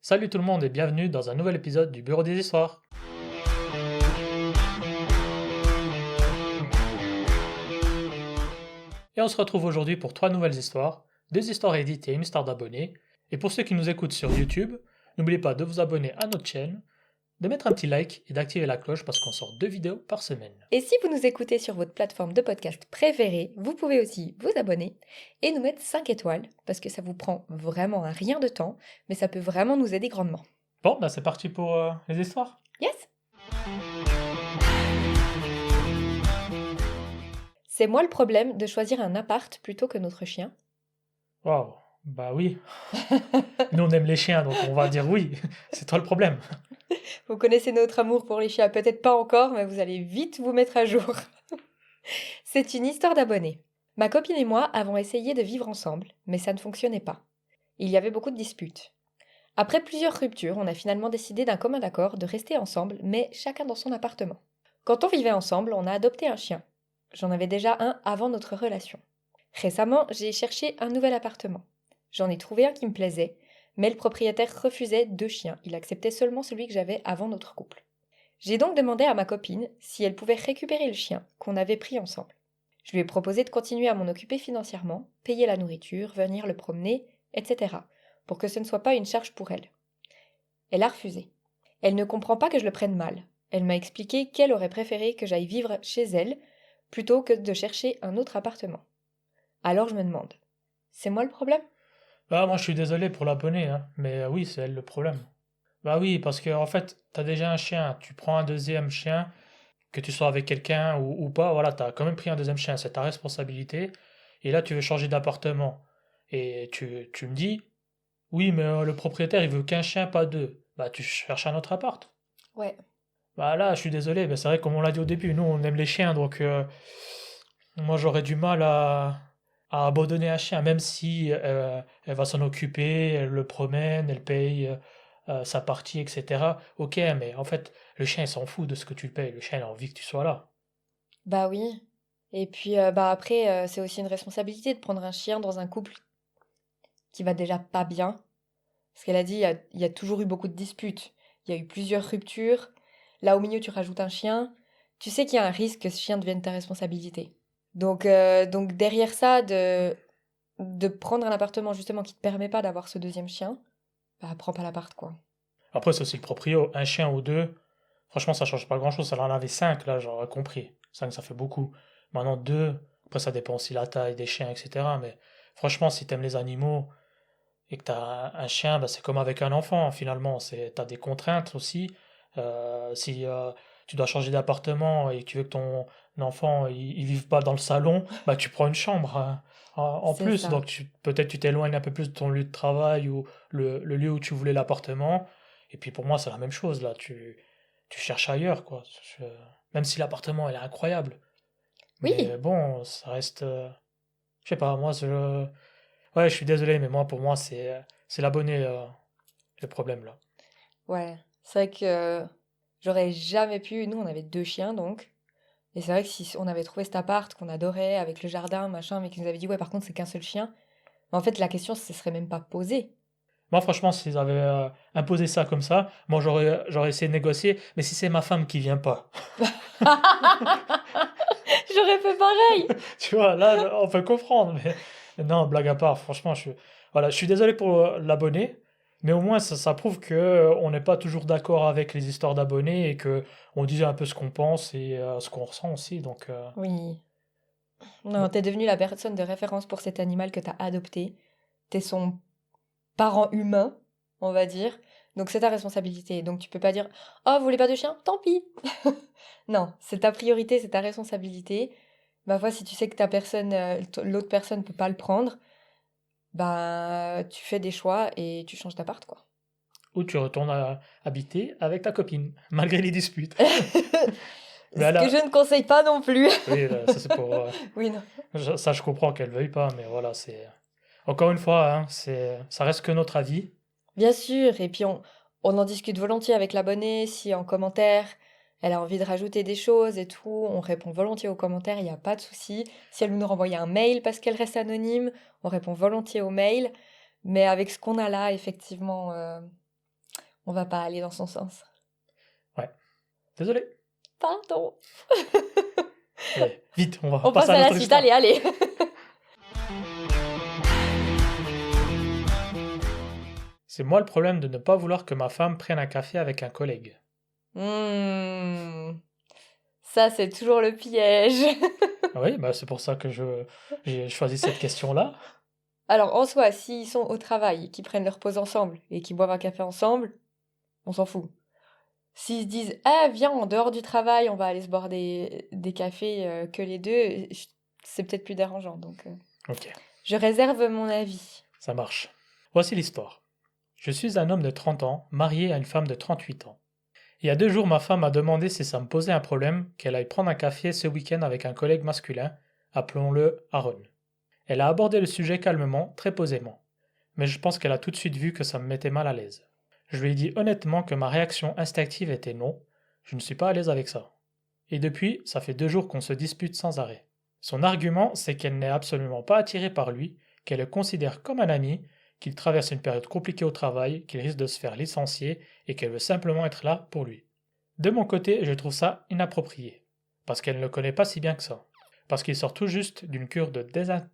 Salut tout le monde et bienvenue dans un nouvel épisode du Bureau des Histoires. Et on se retrouve aujourd'hui pour 3 nouvelles histoires, 2 histoires éditées et une histoire d'abonnés. Et pour ceux qui nous écoutent sur YouTube, n'oubliez pas de vous abonner à notre chaîne, de mettre un petit like et d'activer la cloche parce qu'on sort 2 vidéos par semaine. Et si vous nous écoutez sur votre plateforme de podcast préférée, vous pouvez aussi vous abonner et nous mettre 5 étoiles, parce que ça vous prend vraiment un rien de temps, mais ça peut vraiment nous aider grandement. Bon, bah c'est parti pour les histoires. Yes? C'est moi le problème de choisir un appart plutôt que notre chien. Waouh, bah oui. Nous on aime les chiens donc on va dire oui, c'est toi le problème. Vous connaissez notre amour pour les chiens, peut-être pas encore, mais vous allez vite vous mettre à jour. C'est une histoire d'abonnés. Ma copine et moi avons essayé de vivre ensemble, mais ça ne fonctionnait pas. Il y avait beaucoup de disputes. Après plusieurs ruptures, on a finalement décidé d'un commun accord de rester ensemble, mais chacun dans son appartement. Quand on vivait ensemble, on a adopté un chien. J'en avais déjà un avant notre relation. Récemment, j'ai cherché un nouvel appartement. J'en ai trouvé un qui me plaisait, mais le propriétaire refusait 2 chiens. Il acceptait seulement celui que j'avais avant notre couple. J'ai donc demandé à ma copine si elle pouvait récupérer le chien qu'on avait pris ensemble. Je lui ai proposé de continuer à m'en occuper financièrement, payer la nourriture, venir le promener, etc., pour que ce ne soit pas une charge pour elle. Elle a refusé. Elle ne comprend pas que je le prenne mal. Elle m'a expliqué qu'elle aurait préféré que j'aille vivre chez elle plutôt que de chercher un autre appartement. Alors je me demande, c'est moi le problème? Bah moi je suis désolé pour l'abonné, hein, mais oui c'est elle le problème. Bah oui, parce que en fait, t'as déjà un chien, tu prends un deuxième chien, que tu sois avec quelqu'un ou pas, voilà, t'as quand même pris un deuxième chien, c'est ta responsabilité. Et là, tu veux changer d'appartement. Et tu me dis, oui, mais le propriétaire, il veut qu'un chien, pas deux. Bah, tu cherches un autre appart. Ouais. Bah là, je suis désolé, mais c'est vrai, comme on l'a dit au début, nous, on aime les chiens, donc moi, j'aurais du mal à abandonner un chien, même si elle va s'en occuper, elle le promène, elle paye sa partie, etc. Ok, mais en fait, le chien, il s'en fout de ce que tu payes. Le chien, il a envie que tu sois là. Bah oui. Et puis après, c'est aussi une responsabilité de prendre un chien dans un couple qui va déjà pas bien. Parce qu'elle a dit, il y a toujours eu beaucoup de disputes. Il y a eu plusieurs ruptures. Là, au milieu, tu rajoutes un chien. Tu sais qu'il y a un risque que ce chien devienne ta responsabilité. Donc derrière ça, de prendre un appartement justement qui te permet pas d'avoir ce deuxième chien, bah prends pas l'appart, quoi. Après, c'est aussi le proprio. Un chien ou deux, franchement, ça change pas grand-chose. Ça en avait cinq, là, j'aurais compris. Cinq, ça fait beaucoup. Maintenant, deux, après, ça dépend aussi la taille des chiens, etc. Mais franchement, si t'aimes les animaux et que t'as un chien, bah, c'est comme avec un enfant, finalement. T'as des contraintes aussi. Si tu dois changer d'appartement et que tu veux que ton enfant il vive pas dans le salon, bah, tu prends une chambre hein, en C'est plus. ça. Donc, peut-être tu t'éloignes un peu plus de ton lieu de travail ou le lieu où tu voulais l'appartement. Et puis pour moi, c'est la même chose là. Tu cherches ailleurs, quoi. Même si l'appartement il est incroyable. Mais Oui, bon, ça reste. Je sais pas, moi, ouais, je suis désolé, mais moi, pour moi, c'est l'abonné le problème là. ouais. C'est vrai que j'aurais jamais pu. Nous, on avait 2 chiens donc. Et c'est vrai que si on avait trouvé cet appart qu'on adorait avec le jardin, machin, mais qu'ils nous avaient dit, ouais, par contre, c'est qu'un seul chien. Mais en fait, la question, se serait même pas posée. Moi, franchement, s'ils avaient imposé ça comme ça, moi, j'aurais essayé de négocier. Mais si c'est ma femme qui vient pas, J'aurais fait pareil! tu vois, là, on peut comprendre. Mais non, blague à part, franchement, voilà, je suis désolé pour l'abonné. Mais au moins, ça prouve que on n'est pas toujours d'accord avec les histoires d'abonnés et que on disait un peu ce qu'on pense et ce qu'on ressent aussi. Donc, Oui. Non, bon. t'es devenue la personne de référence pour cet animal que t'as adopté. T'es son parent humain, on va dire. Donc c'est ta responsabilité. Donc tu peux pas dire, oh, vous voulez pas de chien? Tant pis! Non, c'est ta priorité, c'est ta responsabilité. Ma foi, si tu sais que l'autre personne peut pas le prendre, bah tu fais des choix et tu changes d'appart, quoi. Ou tu retournes habiter avec ta copine, malgré les disputes. Mais Ce que je ne conseille pas non plus. oui, ça c'est pour. Oui, non. Ça, je comprends qu'elle veuille pas, mais voilà, c'est. Encore une fois, hein, ça reste que notre avis. Bien sûr, et puis on en discute volontiers avec l'abonné, si en commentaire elle a envie de rajouter des choses et tout, on répond volontiers aux commentaires, il n'y a pas de souci. Si elle veut nous renvoyer un mail parce qu'elle reste anonyme, on répond volontiers aux mails. Mais avec ce qu'on a là, effectivement, On va pas aller dans son sens. Ouais. Désolé. Pardon. Allez, vite, on va On passe passer à à la notre suite, histoire. allez. C'est moi le problème de ne pas vouloir que ma femme prenne un café avec un collègue. Ça, c'est toujours le piège. Ah oui, bah c'est pour ça que j'ai choisi cette question-là. Alors, en soi, s'ils sont au travail, qu'ils prennent leur pause ensemble et qu'ils boivent un café ensemble, on s'en fout. S'ils se disent, ah, viens, en dehors du travail, on va aller se boire des cafés que les deux, c'est peut-être plus dérangeant. Donc, Ok, je réserve mon avis. ça marche. Voici l'histoire. Je suis un homme de 30 ans, marié à une femme de 38 ans. Il y a 2 jours, ma femme m'a demandé si ça me posait un problème qu'elle aille prendre un café ce week-end avec un collègue masculin, appelons-le Aaron. Elle a abordé le sujet calmement, très posément. Mais je pense qu'elle a tout de suite vu que ça me mettait mal à l'aise. Je lui ai dit honnêtement que ma réaction instinctive était non, je ne suis pas à l'aise avec ça. Et depuis, ça fait 2 jours qu'on se dispute sans arrêt. Son argument, c'est qu'elle n'est absolument pas attirée par lui, qu'elle le considère comme un ami, qu'il traverse une période compliquée au travail, qu'il risque de se faire licencier et qu'elle veut simplement être là pour lui. De mon côté, je trouve ça inapproprié, parce qu'elle ne le connaît pas si bien que ça. Parce qu'il sort tout juste d'une cure de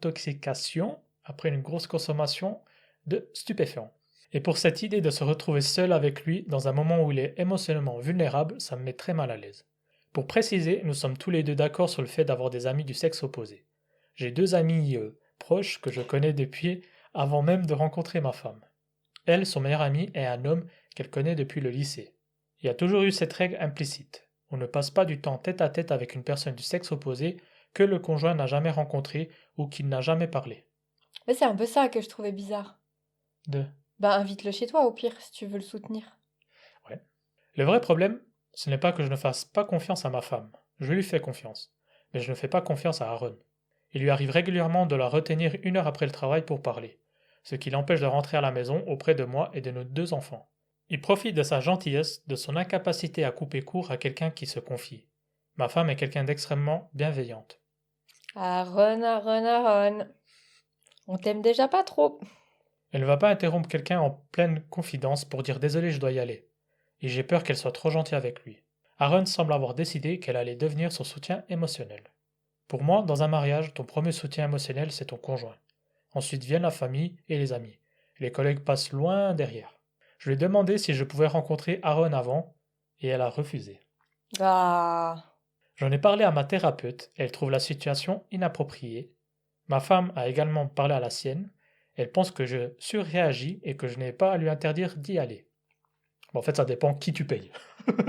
désintoxication après une grosse consommation de stupéfiants. Et pour cette idée de se retrouver seul avec lui dans un moment où il est émotionnellement vulnérable, ça me met très mal à l'aise. Pour préciser, nous sommes tous les deux d'accord sur le fait d'avoir des amis du sexe opposé. J'ai 2 amis proches que je connais depuis avant même de rencontrer ma femme. Elle, son meilleur ami, est un homme qu'elle connaît depuis le lycée. Il y a toujours eu cette règle implicite. On ne passe pas du temps tête à tête avec une personne du sexe opposé que le conjoint n'a jamais rencontré ou qu'il n'a jamais parlé. Mais c'est un peu ça que je trouvais bizarre. De. Bah, invite-le chez toi, au pire, si tu veux le soutenir. Ouais. Le vrai problème, ce n'est pas que je ne fasse pas confiance à ma femme. Je lui fais confiance. Mais je ne fais pas confiance à Aaron. Il lui arrive régulièrement de la retenir 1 heure après le travail pour parler, ce qui l'empêche de rentrer à la maison auprès de moi et de nos 2 enfants. Il profite de sa gentillesse, de son incapacité à couper court à quelqu'un qui se confie. Ma femme est quelqu'un d'extrêmement bienveillante. Aaron, Aaron, Aaron. On t'aime déjà pas trop. Elle ne va pas interrompre quelqu'un en pleine confidence pour dire désolé, je dois y aller. Et j'ai peur qu'elle soit trop gentille avec lui. Aaron semble avoir décidé qu'elle allait devenir son soutien émotionnel. Pour moi, dans un mariage, ton premier soutien émotionnel, c'est ton conjoint. Ensuite viennent la famille et les amis. Les collègues passent loin derrière. Je lui ai demandé si je pouvais rencontrer Aaron avant, et elle a refusé. Ah. J'en ai parlé à ma thérapeute, elle trouve la situation inappropriée. Ma femme a également parlé à la sienne, elle pense que je surréagis et que je n'ai pas à lui interdire d'y aller. Bon, en fait, ça dépend qui tu payes.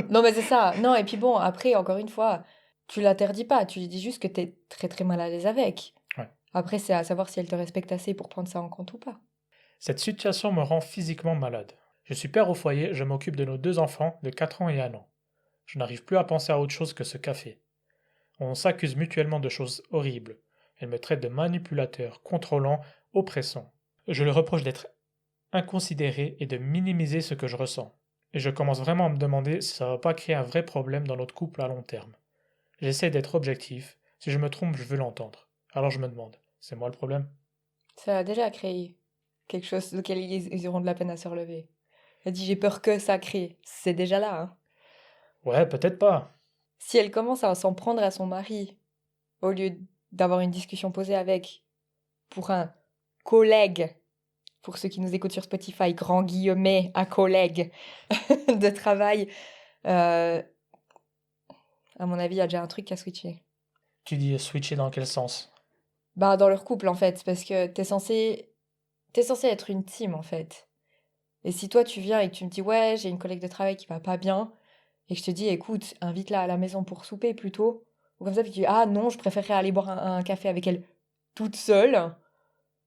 Non, mais c'est ça. Non, et puis bon, après, encore une fois, tu l'interdis pas. Tu lui dis juste que t'es très très mal à l'aise avec. Ouais. Après, c'est à savoir si elle te respecte assez pour prendre ça en compte ou pas. Cette situation me rend physiquement malade. Je suis père au foyer, je m'occupe de nos 2 enfants de 4 ans et 1 an. Je n'arrive plus à penser à autre chose que ce café. On s'accuse mutuellement de choses horribles. Elle me traite de manipulateur, contrôlant, oppressant. Je lui reproche d'être inconsidéré et de minimiser ce que je ressens. Et je commence vraiment à me demander si ça va pas créer un vrai problème dans notre couple à long terme. J'essaie d'être objectif. Si je me trompe, je veux l'entendre. Alors je me demande, c'est moi le problème? Ça a déjà créé quelque chose auquel ils auront de la peine à se relever. Elle dit j'ai peur que ça crée. C'est déjà là, hein. Ouais, peut-être pas. Si elle commence à s'en prendre à son mari, au lieu d'avoir une discussion posée avec, pour un collègue, pour ceux qui nous écoutent sur Spotify, grand guillemet, un collègue de travail, euh, à mon avis, il y a déjà un truc à switcher. Tu dis switcher dans quel sens? Bah, dans leur couple, en fait, parce que t'es censé être une team, en fait. Et si toi, tu viens et que tu me dis, ouais, j'ai une collègue de travail qui va pas bien, et que je te dis, écoute, invite-la à la maison pour souper plutôt, ou comme ça, puis tu dis, ah non, je préférerais aller boire un café avec elle toute seule,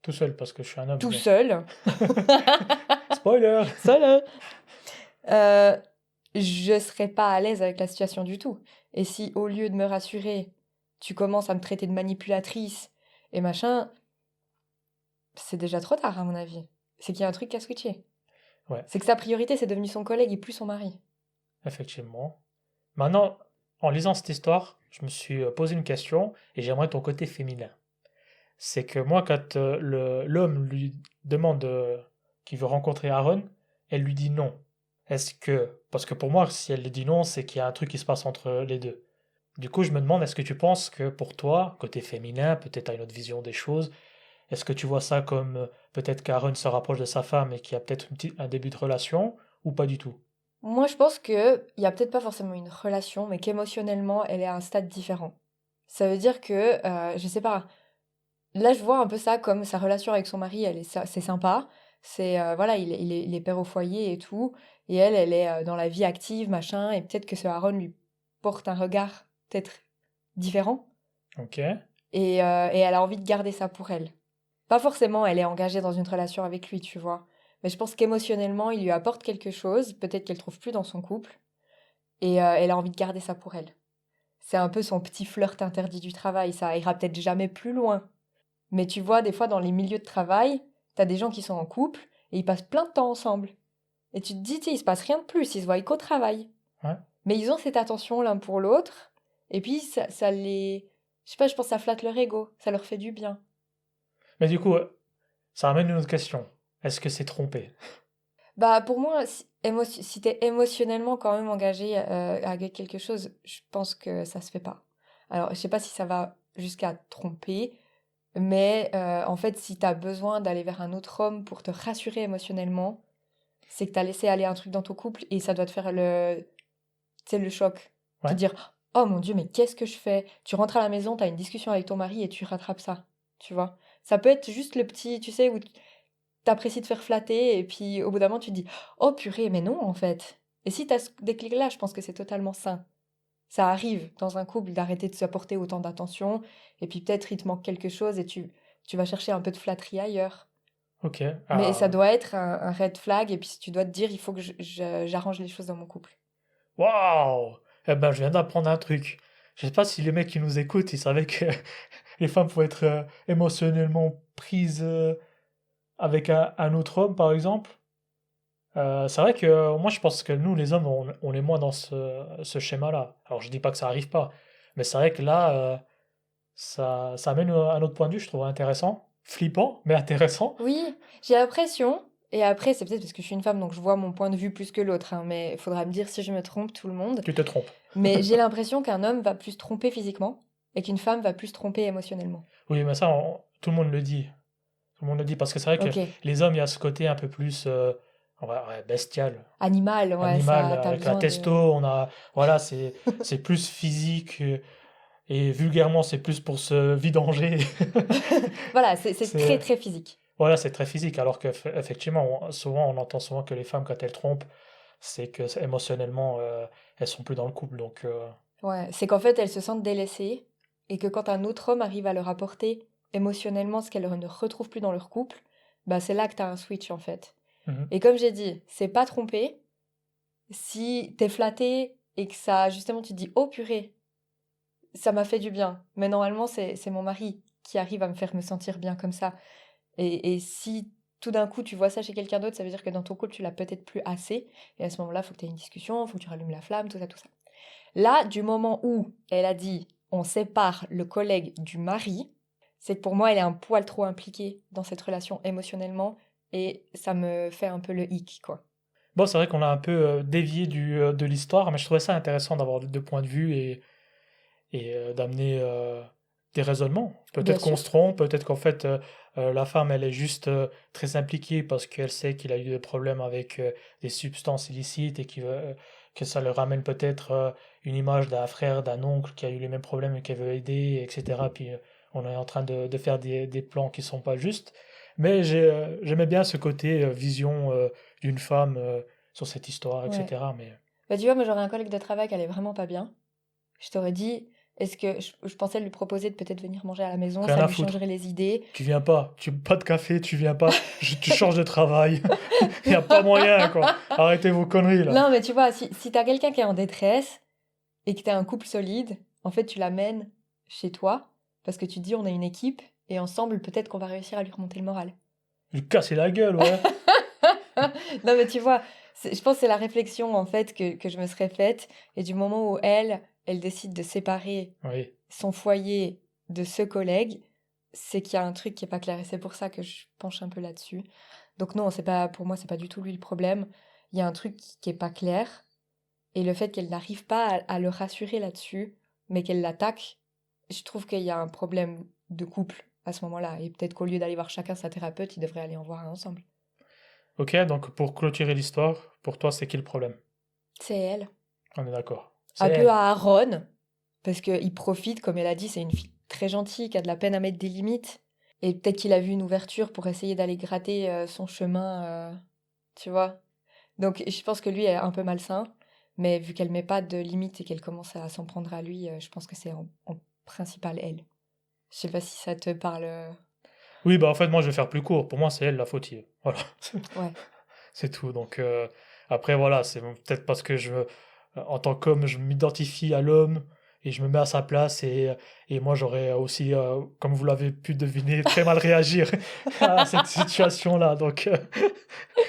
Tout seul parce que je suis un homme, tout mais... seul, Spoiler! seul, euh, je serais pas à l'aise avec la situation du tout. Et si, au lieu de me rassurer, tu commences à me traiter de manipulatrice et machin, c'est déjà trop tard, à mon avis. C'est qu'il y a un truc à switcher. Ouais, C'est que sa priorité, c'est devenu son collègue et plus son mari. effectivement. Maintenant, en lisant cette histoire, je me suis posé une question et j'aimerais ton côté féminin. C'est que moi, quand l'homme lui demande qu'il veut rencontrer Aaron, elle lui dit non. Parce que pour moi, si elle dit non, c'est qu'il y a un truc qui se passe entre les deux. Du coup, je me demande, est-ce que tu penses que pour toi, côté féminin, peut-être tu as une autre vision des choses, est-ce que tu vois ça comme peut-être qu'Aaron se rapproche de sa femme et qu'il y a peut-être un début de relation, ou pas du tout? Moi, je pense que il y a peut-être pas forcément une relation, mais qu'émotionnellement, elle est à un stade différent. Ça veut dire que, je sais pas, là, je vois un peu ça comme sa relation avec son mari, c'est sympa. C'est, voilà, il est père au foyer et tout. Et elle est dans la vie active, machin. Et peut-être que ce Aaron lui porte un regard peut-être différent. Ok. Et elle a envie de garder ça pour elle. Pas forcément, elle est engagée dans une relation avec lui, tu vois. Mais je pense qu'émotionnellement, il lui apporte quelque chose, peut-être qu'elle trouve plus dans son couple. Et elle a envie de garder ça pour elle. C'est un peu son petit flirt interdit du travail. Ça ira peut-être jamais plus loin. Mais tu vois, des fois, dans les milieux de travail, t'as des gens qui sont en couple et ils passent plein de temps ensemble. Et tu te dis, tu sais, il se passe rien de plus, ils se voient qu'au travail. Ouais. Mais ils ont cette attention l'un pour l'autre. Et puis, ça les... Je sais pas, je pense que ça flatte leur ego. Ça leur fait du bien. Mais du coup, ça ramène une autre question. Est-ce que c'est trompé? Bah, pour moi, si t'es émotionnellement quand même engagé avec quelque chose, je pense que ça se fait pas. Alors, je sais pas si ça va jusqu'à tromper, mais en fait, si t'as besoin d'aller vers un autre homme pour te rassurer émotionnellement, c'est que t'as laissé aller un truc dans ton couple et ça doit te faire tu sais, le choc. Te Ouais. dire, oh mon Dieu, mais qu'est-ce que je fais? Tu rentres à la maison, t'as une discussion avec ton mari et tu rattrapes ça, tu vois. Ça peut être juste le petit, tu sais, où t'apprécies te faire flatter et puis au bout d'un moment tu te dis, oh purée, mais non en fait. Et si t'as ce déclic-là, je pense que c'est totalement sain. Ça arrive dans un couple d'arrêter de s'apporter autant d'attention et puis peut-être il te manque quelque chose et tu vas chercher un peu de flatterie ailleurs. Ok. Mais ça Ah, doit être un red flag et puis tu dois te dire, il faut que j'arrange les choses dans mon couple. waouh! Eh ben, je viens d'apprendre un truc. Je sais pas si les mecs qui nous écoutent, ils savaient que les femmes pouvaient être émotionnellement prises avec un autre homme, par exemple. C'est vrai que moi, je pense que nous, les hommes, on est moins dans ce schéma-là. Alors, je dis pas que ça arrive pas, mais c'est vrai que là, ça amène un autre point de vue, je trouve intéressant. Flippant, mais intéressant. Oui, j'ai l'impression, et après c'est peut-être parce que je suis une femme donc je vois mon point de vue plus que l'autre, hein, mais il faudra me dire si je me trompe, tout le monde. Tu te trompes. Mais j'ai l'impression qu'un homme va plus tromper physiquement et qu'une femme va plus tromper émotionnellement. Oui, mais ça, tout le monde le dit. Tout le monde le dit parce que c'est vrai que Ok. les hommes, il y a ce côté un peu plus ouais, bestial, Animal, ouais, animal, ça, t'as avec la besoin testo, de... voilà, c'est plus physique et vulgairement, c'est plus pour se vidanger. Voilà, c'est très C'est très physique. Voilà, c'est très physique, alors qu'effectivement, souvent, on entend souvent que les femmes, quand elles trompent, c'est que émotionnellement, elles sont plus dans le couple. Donc, Ouais, c'est qu'en fait elles se sentent délaissées et que quand un autre homme arrive à leur apporter émotionnellement ce qu'elles ne retrouvent plus dans leur couple, bah c'est là que t'as un switch en fait. mhm. Et comme j'ai dit, c'est pas tromper. Si t'es flatté et que ça, justement, tu te dis, oh purée, ça m'a fait du bien. Mais normalement, c'est mon mari qui arrive à me faire me sentir bien comme ça. Et si tout d'un coup tu vois ça chez quelqu'un d'autre, ça veut dire que dans ton couple, tu l'as peut-être plus assez. Et à ce moment-là, il faut que tu aies une discussion, il faut que tu rallumes la flamme, tout ça, tout ça. Là, du moment où elle a dit, on sépare le collègue du mari, c'est que pour moi, elle est un poil trop impliquée dans cette relation émotionnellement. Et ça me fait un peu le hic, quoi. Bon, c'est vrai qu'on a un peu dévié de l'histoire, mais je trouvais ça intéressant d'avoir deux points de vue et d'amener des raisonnements. Bien Peut-être qu'on sûr. se trompe, peut-être qu'en fait, la femme, elle est juste très impliquée parce qu'elle sait qu'il a eu des problèmes avec des substances illicites et que ça leur ramène peut-être une image d'un frère, d'un oncle qui a eu les mêmes problèmes et qu'elle veut aider, etc. Puis on est en train de faire des plans qui sont pas justes. Mais j'aimais bien ce côté vision d'une femme sur cette histoire, Ouais. etc. Mais Bah, tu vois, moi j'aurais un collègue de travail qui allait vraiment pas bien. Je t'aurais dit, est-ce que je pensais lui proposer de peut-être venir manger à la maison, rien ça à lui foutre. changerait les idées. Tu viens pas, pas de café, tu viens pas, tu changes de travail. Il y a pas moyen, quoi. Arrêtez vos conneries, là. Non, mais tu vois, si t'as quelqu'un qui est en détresse et que t'as un couple solide, en fait, tu l'amènes chez toi parce que tu te dis, on a une équipe et ensemble, peut-être qu'on va réussir à lui remonter le moral. Lui casser la gueule, ouais. Non, mais tu vois, je pense que c'est la réflexion en fait que je me serais faite. Et du moment où elle décide de séparer Oui. son foyer de ce collègue, c'est qu'il y a un truc qui est pas clair. Et c'est pour ça que je penche un peu là-dessus. Donc non, c'est pas, pour moi, c'est pas du tout lui le problème. il y a un truc qui est pas clair. Et le fait qu'elle n'arrive pas à le rassurer là-dessus, mais qu'elle l'attaque, je trouve qu'il y a un problème de couple à ce moment-là. Et peut-être qu'au lieu d'aller voir chacun sa thérapeute, ils devraient aller en voir un ensemble. Ok, donc pour clôturer l'histoire, pour toi, c'est qui le problème? C'est elle. On est d'accord. C'est Un peu elle. à Aaron, parce qu'il profite, comme elle a dit, c'est une fille très gentille qui a de la peine à mettre des limites. Et peut-être qu'il a vu une ouverture pour essayer d'aller gratter son chemin, tu vois. Donc je pense que lui est un peu malsain, mais vu qu'elle met pas de limites et qu'elle commence à s'en prendre à lui, je pense que c'est en principal elle. Je sais pas si ça te parle. Oui, bah en fait, moi, je vais faire plus court. Pour moi, c'est elle la fautive. Voilà. Ouais, C'est tout. Donc, après, voilà, c'est peut-être parce que en tant qu'homme, je m'identifie à l'homme et je me mets à sa place. Et moi, j'aurais aussi, comme vous l'avez pu deviner, très mal réagir à cette situation-là. Donc,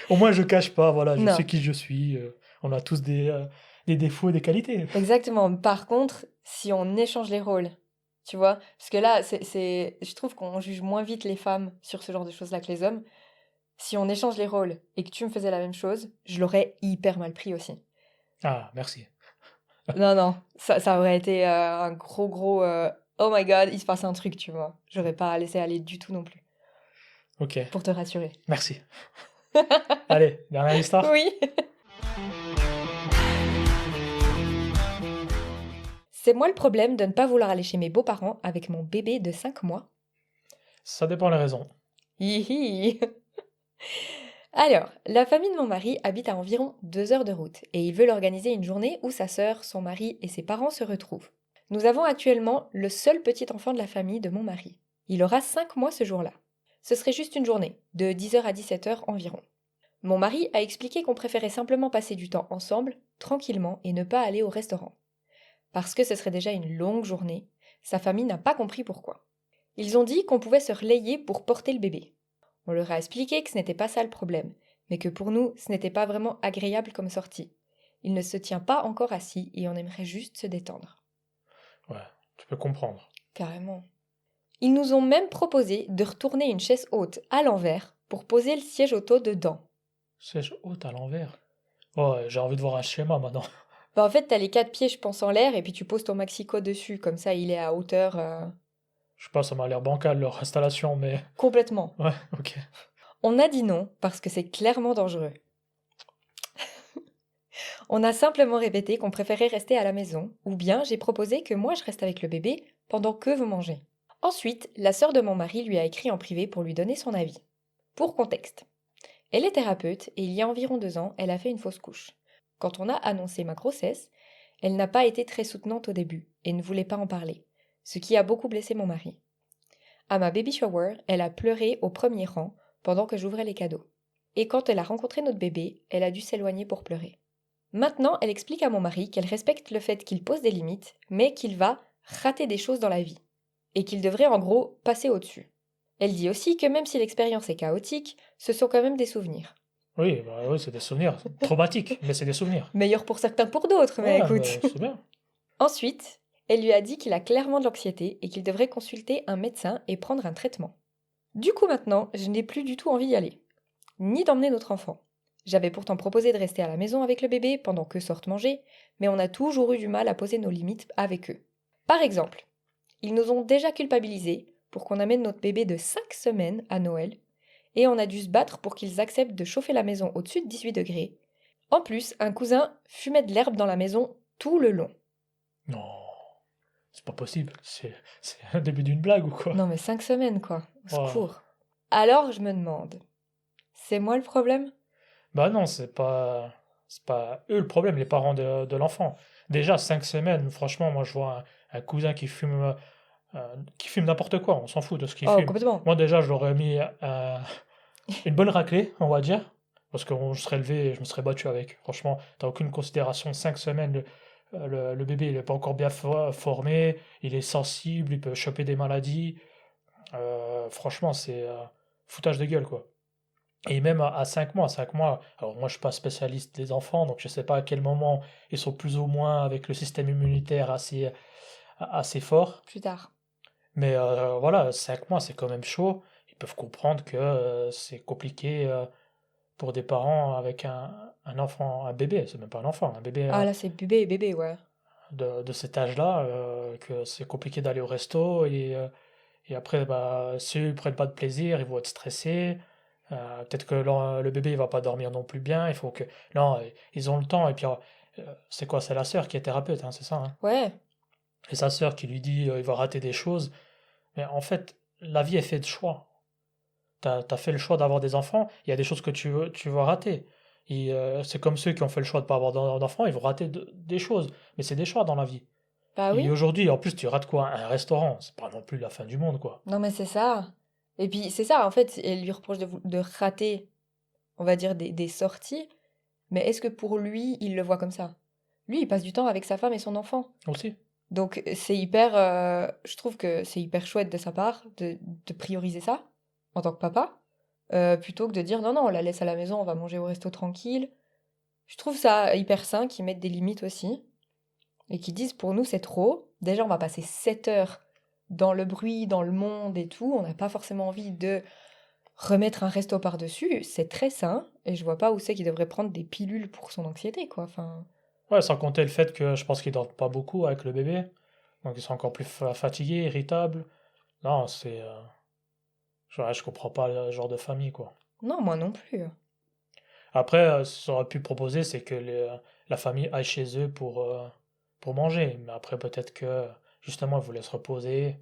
au moins, je cache pas. Voilà, je sais non, qui je suis. On a tous des défauts et des qualités. exactement. Par contre, si on échange les rôles, tu vois, parce que là, je trouve qu'on juge moins vite les femmes sur ce genre de choses-là que les hommes. Si on échange les rôles et que tu me faisais la même chose, je l'aurais hyper mal pris aussi. Ah, merci. Non, non, ça aurait été un gros oh my god, il se passe un truc, tu vois. J'aurais pas laissé aller du tout non plus, Ok, pour te rassurer. merci. Allez, dernière histoire. Oui. C'est moi le problème de ne pas vouloir aller chez mes beaux-parents avec mon bébé de 5 mois. Ça dépend les raisons. Hihi. Alors, la famille de mon mari habite à environ 2 heures de route et ils veulent organiser une journée où sa sœur, son mari et ses parents se retrouvent. Nous avons actuellement le seul petit enfant de la famille de mon mari. Il aura 5 mois ce jour-là. Ce serait juste une journée, de 10 heures à 17 heures environ. Mon mari a expliqué qu'on préférait simplement passer du temps ensemble, tranquillement, et ne pas aller au restaurant. Parce que ce serait déjà une longue journée, sa famille n'a pas compris pourquoi. Ils ont dit qu'on pouvait se relayer pour porter le bébé. On leur a expliqué que ce n'était pas ça le problème, mais que pour nous, ce n'était pas vraiment agréable comme sortie. Il ne se tient pas encore assis et on aimerait juste se détendre. Ouais, tu peux comprendre. Carrément. Ils nous ont même proposé de retourner une chaise haute à l'envers pour poser le siège auto dedans. Siège haute à l'envers. Oh, j'ai envie de voir un schéma maintenant. Bah, en fait, t'as les 4 pieds, je pense, en l'air et puis tu poses ton maxico dessus, comme ça il est à hauteur Je sais pas, ça m'a l'air bancal leur installation, mais. complètement. Ouais, ok. On a dit non parce que c'est clairement dangereux. On a simplement répété qu'on préférait rester à la maison, ou bien j'ai proposé que moi je reste avec le bébé pendant que vous mangez. Ensuite, la sœur de mon mari lui a écrit en privé pour lui donner son avis. Pour contexte, elle est thérapeute et il y a environ 2 ans, elle a fait une fausse couche. Quand on a annoncé ma grossesse, elle n'a pas été très soutenante au début et ne voulait pas en parler, ce qui a beaucoup blessé mon mari. À ma baby shower, elle a pleuré au premier rang pendant que j'ouvrais les cadeaux. Et quand elle a rencontré notre bébé, elle a dû s'éloigner pour pleurer. Maintenant, elle explique à mon mari qu'elle respecte le fait qu'il pose des limites, mais qu'il va rater des choses dans la vie, et qu'il devrait en gros passer au-dessus. Elle dit aussi que même si l'expérience est chaotique, ce sont quand même des souvenirs. Oui, bah oui, c'est des souvenirs. Traumatiques, mais c'est des souvenirs. Meilleur pour certains pour d'autres, mais Ouais, écoute. mais c'est bien. Ensuite, elle lui a dit qu'il a clairement de l'anxiété et qu'il devrait consulter un médecin et prendre un traitement. Du coup maintenant, je n'ai plus du tout envie d'y aller, ni d'emmener notre enfant. J'avais pourtant proposé de rester à la maison avec le bébé pendant qu'eux sortent manger, mais on a toujours eu du mal à poser nos limites avec eux. Par exemple, ils nous ont déjà culpabilisés pour qu'on amène notre bébé de 5 semaines à Noël, et on a dû se battre pour qu'ils acceptent de chauffer la maison au-dessus de 18 degrés. En plus, un cousin fumait de l'herbe dans la maison tout le long. Non, c'est pas possible. C'est un début d'une blague ou quoi? Non mais 5 semaines quoi, au Oh. secours. Alors je me demande, c'est moi le problème? Bah non, c'est pas eux le problème, les parents de l'enfant. Déjà, 5 semaines, franchement, moi je vois un cousin qui fume n'importe quoi, on s'en fout de ce qu'il Oh, fume. complètement. Moi déjà, je l'aurais mis une bonne raclée, on va dire, parce que je serais levé et je me serais battu avec. Franchement, t'as aucune considération. 5 semaines, le bébé, il est pas encore bien formé, il est sensible, il peut choper des maladies. Franchement, c'est foutage de gueule, quoi. Et même à 5 mois, 5 mois, alors moi je suis pas spécialiste des enfants, donc je sais pas à quel moment ils sont plus ou moins avec le système immunitaire assez fort. Plus tard. Mais voilà, 5 mois c'est quand même chaud. Ils peuvent comprendre que c'est compliqué pour des parents avec un enfant, un bébé, c'est même pas un enfant, un bébé Ah là, c'est bébé et bébé, ouais. de cet âge-là, que c'est compliqué d'aller au resto et après, bah, s'ils prennent pas de plaisir, ils vont être stressés. Peut-être que le bébé il va pas dormir non plus bien. Il faut que non, ils ont le temps. Et puis c'est quoi? C'est la sœur qui est thérapeute, hein, c'est ça, hein? Ouais, Et sa sœur qui lui dit il va rater des choses. Mais en fait, la vie est faite de choix. T'as fait le choix d'avoir des enfants. Il y a des choses que tu vas rater. Et c'est comme ceux qui ont fait le choix de pas avoir d'enfants, ils vont rater des choses. Mais c'est des choix dans la vie. bah Et oui. aujourd'hui, en plus, tu rates quoi? Un restaurant. C'est pas non plus la fin du monde, quoi. Non, mais c'est ça. Et puis, c'est ça, en fait, elle lui reproche de rater, on va dire, des sorties. Mais est-ce que pour lui, il le voit comme ça? Lui, il passe du temps avec sa femme et son enfant. Aussi. Donc, c'est hyper. Je trouve que c'est hyper chouette de sa part de prioriser ça en tant que papa, plutôt que de dire non, non, on la laisse à la maison, on va manger au resto tranquille. Je trouve ça hyper sain qu'ils mettent des limites aussi et qu'ils disent pour nous, c'est trop. Déjà, on va passer 7 heures dans le bruit, dans le monde et tout. On n'a pas forcément envie de remettre un resto par-dessus. C'est très sain et je vois pas où c'est qu'il devrait prendre des pilules pour son anxiété, quoi. Enfin, Ouais, sans compter le fait que je pense qu'ils dorment pas beaucoup avec le bébé. Donc ils sont encore plus fatigués, irritables. Non, je comprends pas le genre de famille, quoi. non, moi non plus. Après, ce qu'on aurait pu proposer, c'est que la famille aille chez eux pour manger. Mais après, peut-être que, justement, ils voulaient se reposer.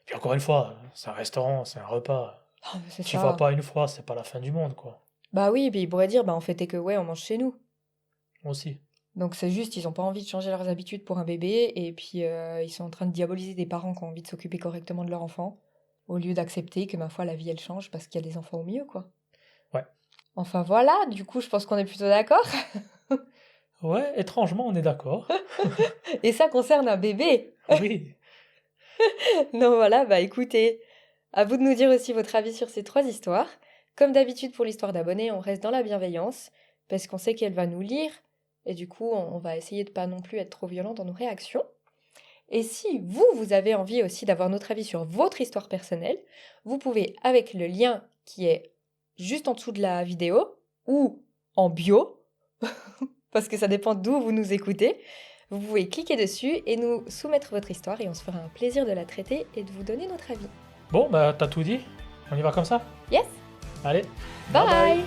Puis encore une fois, c'est un restaurant, c'est un repas. Ah, mais c'est Tu vas ça. pas une fois, c'est pas la fin du monde, quoi. Bah oui, puis ils pourraient dire, bah on fait que ouais, on mange chez nous. Aussi. Donc c'est juste, ils ont pas envie de changer leurs habitudes pour un bébé, et puis ils sont en train de diaboliser des parents qui ont envie de s'occuper correctement de leur enfant, au lieu d'accepter que ma foi la vie elle change parce qu'il y a des enfants au mieux, quoi. Ouais. Enfin voilà, du coup je pense qu'on est plutôt d'accord. Ouais, étrangement, on est d'accord. Et ça concerne un bébé. Oui. Non voilà, bah écoutez, à vous de nous dire aussi votre avis sur ces trois histoires. Comme d'habitude pour l'histoire d'abonnés, on reste dans la bienveillance, parce qu'on sait qu'elle va nous lire, et du coup on va essayer de pas non plus être trop violent dans nos réactions. Et si vous, vous avez envie aussi d'avoir notre avis sur votre histoire personnelle, vous pouvez, avec le lien qui est juste en dessous de la vidéo, ou en bio, parce que ça dépend d'où vous nous écoutez, vous pouvez cliquer dessus et nous soumettre votre histoire et on se fera un plaisir de la traiter et de vous donner notre avis. Bon, bah, t'as tout dit. On y va comme ça? Yes. Allez. Bye bye. Bye.